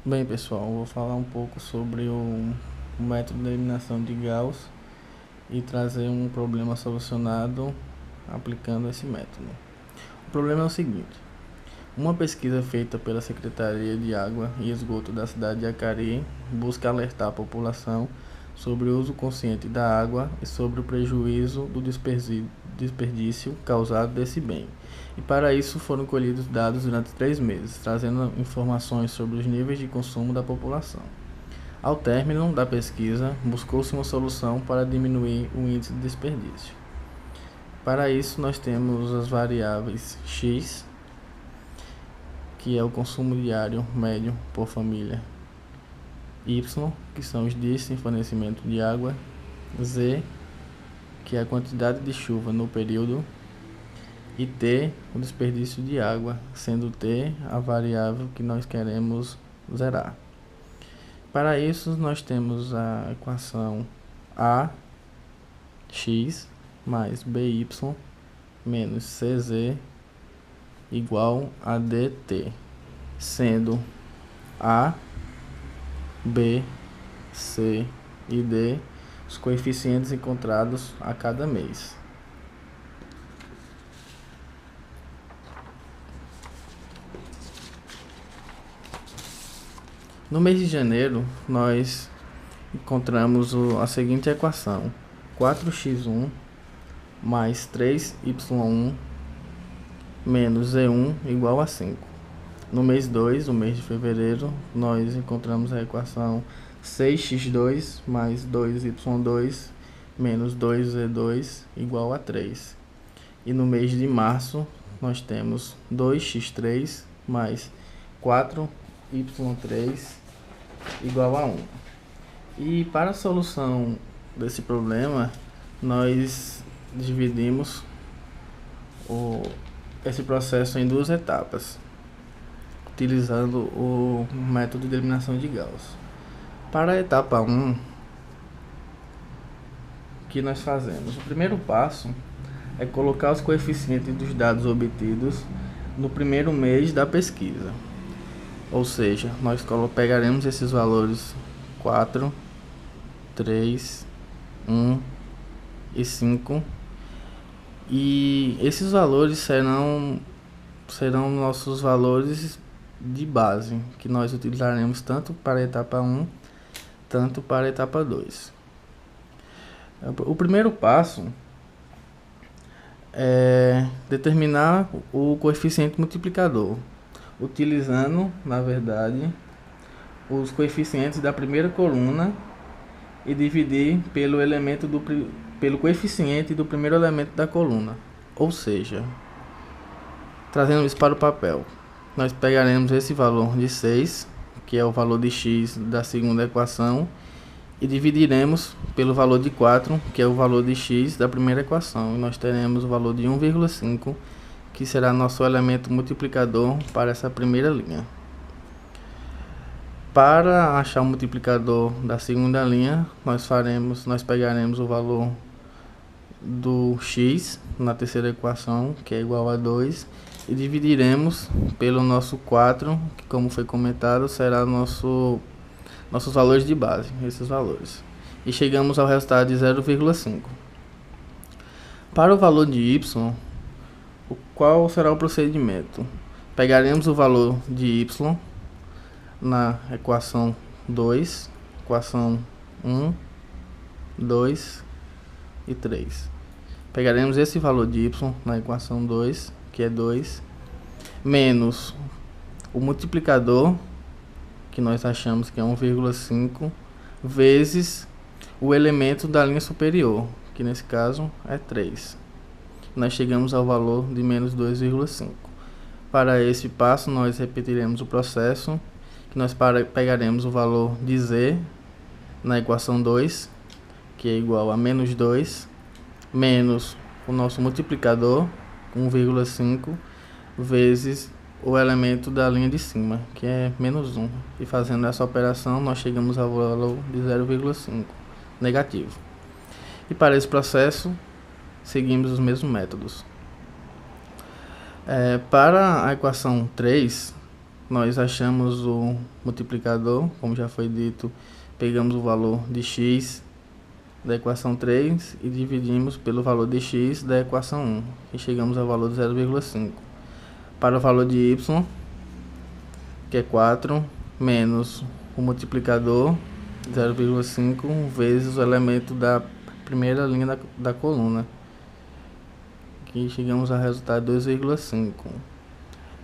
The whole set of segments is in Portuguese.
Bem, pessoal, vou falar um pouco sobre o método de eliminação de Gauss e trazer um problema solucionado aplicando esse método. O problema é o seguinte: uma pesquisa feita pela Secretaria de Água e Esgoto da cidade de Acari busca alertar a população sobre o uso consciente da água e sobre o prejuízo do desperdício causado desse bem. E para isso foram colhidos dados durante 3 meses, trazendo informações sobre os níveis de consumo da população. Ao término da pesquisa, buscou-se uma solução para diminuir o índice de desperdício. Para isso, nós temos as variáveis x, que é o consumo diário médio por família, y, que são os dias sem fornecimento de água, z, que é a quantidade de chuva no período, e t, o desperdício de água, sendo t a variável que nós queremos zerar. Para isso, nós temos a equação ax mais by menos cz igual a dt, sendo a, b, c e d os coeficientes encontrados a cada mês. No mês de janeiro, nós encontramos a seguinte equação: 4x1 mais 3y1 menos z1 igual a 5. No mês 2, o mês de fevereiro, nós encontramos a equação 6x2 mais 2y2 menos 2z2 igual a 3. E no mês de março, nós temos 2x3 mais 4y3 igual a 1. E para a solução desse problema, nós dividimos esse processo em duas etapas, utilizando o método de eliminação de Gauss. Para a etapa 1, o que nós fazemos? O primeiro passo é colocar os coeficientes dos dados obtidos no primeiro mês da pesquisa. Ou seja, nós pegaremos esses valores 4, 3, 1 e 5, e esses valores serão nossos valores de base, que nós utilizaremos tanto para a etapa 1, tanto para a etapa 2. O primeiro passo é determinar o coeficiente multiplicador, utilizando, na verdade, os coeficientes da primeira coluna e dividir pelo coeficiente do primeiro elemento da coluna. Ou seja, trazendo isso para o papel, nós pegaremos esse valor de 6, que é o valor de x da segunda equação, e dividiremos pelo valor de 4, que é o valor de x da primeira equação, e nós teremos o valor de 1,5, que será nosso elemento multiplicador para essa primeira linha. Para achar o multiplicador da segunda linha, nós pegaremos o valor do x na terceira equação, que é igual a 2, e dividiremos pelo nosso 4, que, como foi comentado, será nossos valores de base, esses valores. E chegamos ao resultado de 0,5. Para o valor de y, qual será o procedimento? Pegaremos o valor de y na equação 2, equação 1, 2 e 3. Pegaremos esse valor de y na equação 2, que é 2, menos o multiplicador, que nós achamos que é 1,5, vezes o elemento da linha superior, que nesse caso é 3. Nós chegamos ao valor de menos 2,5. Para esse passo, nós repetiremos o processo, que nós pegaremos o valor de z na equação 2, que é igual a menos 2, menos o nosso multiplicador, 1,5, vezes o elemento da linha de cima, que é menos 1. E fazendo essa operação, nós chegamos ao valor de 0,5, negativo. E para esse processo, seguimos os mesmos métodos. Para a equação 3, nós achamos o multiplicador, como já foi dito, pegamos o valor de x da equação 3 e dividimos pelo valor de x da equação 1 e chegamos ao valor de 0,5. Para o valor de y, que é 4, menos o multiplicador 0,5 vezes o elemento da primeira linha da coluna, que chegamos ao resultado de 2,5.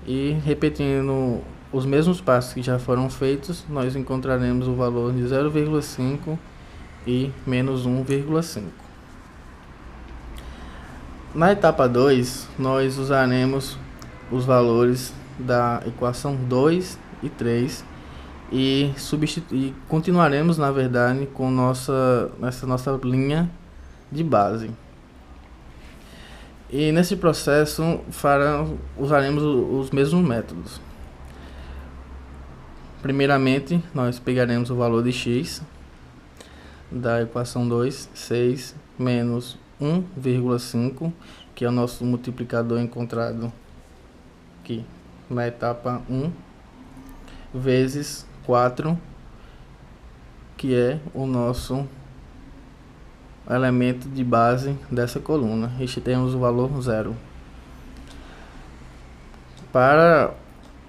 E repetindo os mesmos passos que já foram feitos, nós encontraremos o valor de 0,5 e menos 1,5. Na etapa 2, nós usaremos os valores da equação 2 e 3 e continuaremos, na verdade, com essa nossa linha de base. E nesse processo usaremos os mesmos métodos. Primeiramente, nós pegaremos o valor de x da equação 2, 6 menos 1,5, que é o nosso multiplicador encontrado aqui na etapa 1, vezes 4, que é o nosso elemento de base dessa coluna. Este temos o valor 0. Para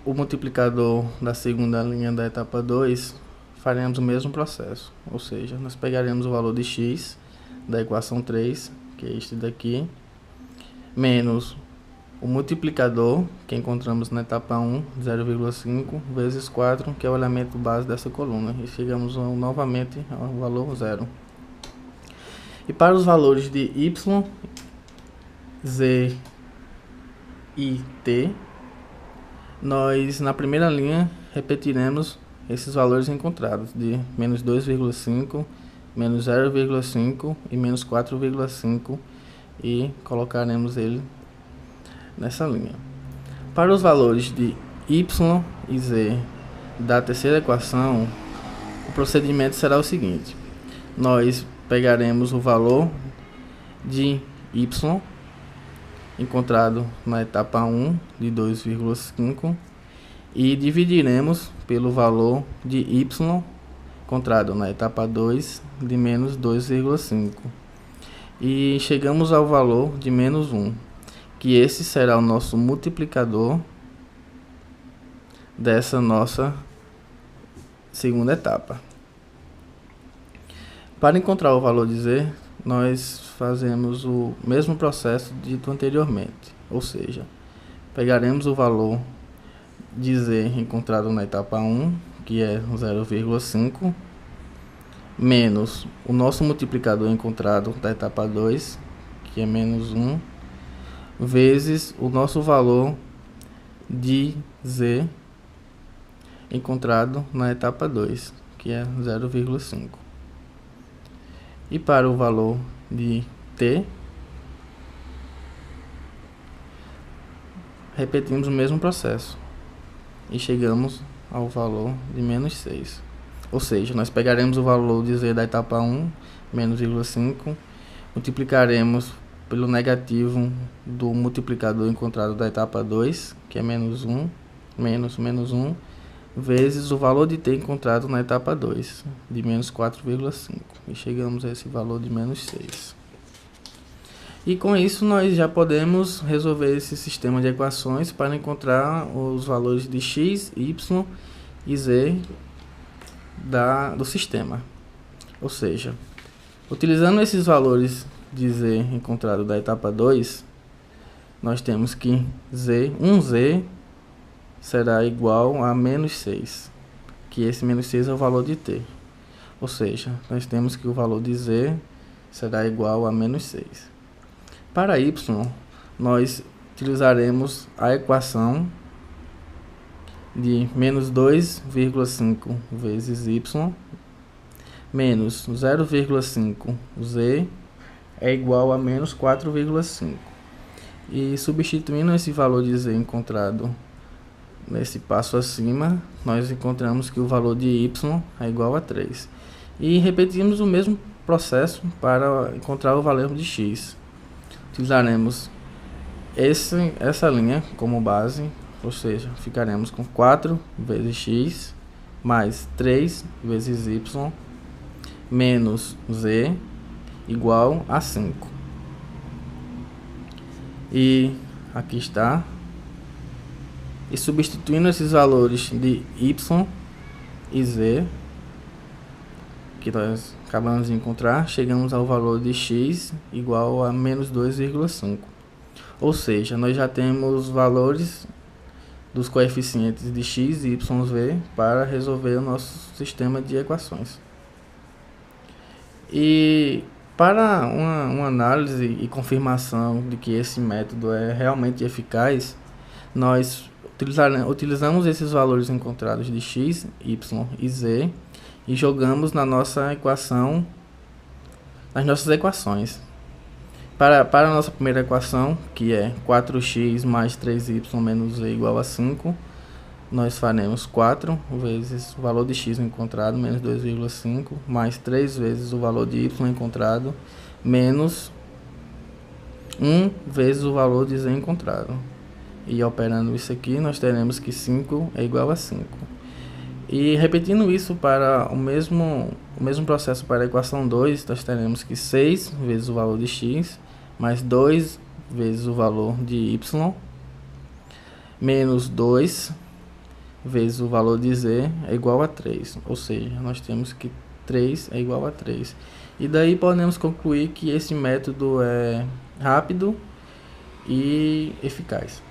o multiplicador da segunda linha da etapa 2, faremos o mesmo processo, ou seja, nós pegaremos o valor de x da equação 3, que é este daqui, menos o multiplicador, que encontramos na etapa 1, 0,5, vezes 4, que é o elemento base dessa coluna, e chegamos novamente ao valor 0. E para os valores de y, z e t, nós na primeira linha repetiremos esses valores encontrados de menos 2,5, menos 0,5 e menos 4,5 e colocaremos ele nessa linha. Para os valores de y e z da terceira equação, o procedimento será o seguinte: nós pegaremos o valor de y encontrado na etapa 1 de 2,5 e dividiremos pelo valor de y encontrado na etapa 2 de menos 2,5 e chegamos ao valor de menos 1, que esse será o nosso multiplicador dessa nossa segunda etapa. Para encontrar o valor de z, nós fazemos o mesmo processo dito anteriormente, ou seja, pegaremos o valor de z encontrado na etapa 1, que é 0,5, menos o nosso multiplicador encontrado da etapa 2, que é menos 1, vezes o nosso valor de z encontrado na etapa 2, que é 0,5. E para o valor de t, repetimos o mesmo processo e chegamos ao valor de menos 6. Ou seja, nós pegaremos o valor de z da etapa 1, menos 0,5, multiplicaremos pelo negativo do multiplicador encontrado da etapa 2, que é menos 1, menos 1, vezes o valor de t encontrado na etapa 2, de menos 4,5. E chegamos a esse valor de menos 6. E com isso nós já podemos resolver esse sistema de equações para encontrar os valores de x, y e z do sistema. Ou seja, utilizando esses valores de z encontrado da etapa 2, nós temos que 1z será igual a menos 6, que esse menos 6 é o valor de t. Ou seja, nós temos que o valor de z será igual a menos 6. Para y, nós utilizaremos a equação de menos 2,5 vezes y menos 0,5 z é igual a menos 4,5. E substituindo esse valor de z encontrado nesse passo acima, nós encontramos que o valor de y é igual a 3. E repetimos o mesmo processo para encontrar o valor de x. Utilizaremos essa linha como base, ou seja, ficaremos com 4 vezes x mais 3 vezes y menos z igual a 5. E aqui está. E substituindo esses valores de y e z que nós acabamos de encontrar, chegamos ao valor de x igual a menos 2,5. Ou seja, nós já temos valores dos coeficientes de x, y, v para resolver o nosso sistema de equações. E para uma análise e confirmação de que esse método é realmente eficaz, nós utilizamos esses valores encontrados de x, y e z e jogamos na nossa equação, nas nossas equações. Para a nossa primeira equação, que é 4x mais 3y menos z igual a 5, nós faremos 4 vezes o valor de x encontrado, menos 2,5, mais 3 vezes o valor de y encontrado, menos 1 vezes o valor de z encontrado. E operando isso aqui, nós teremos que 5 é igual a 5. E repetindo isso para o mesmo processo para a equação 2, nós teremos que 6 vezes o valor de x, mais 2 vezes o valor de y, menos 2 vezes o valor de z é igual a 3. Ou seja, nós temos que 3 é igual a 3. E daí podemos concluir que esse método é rápido e eficaz.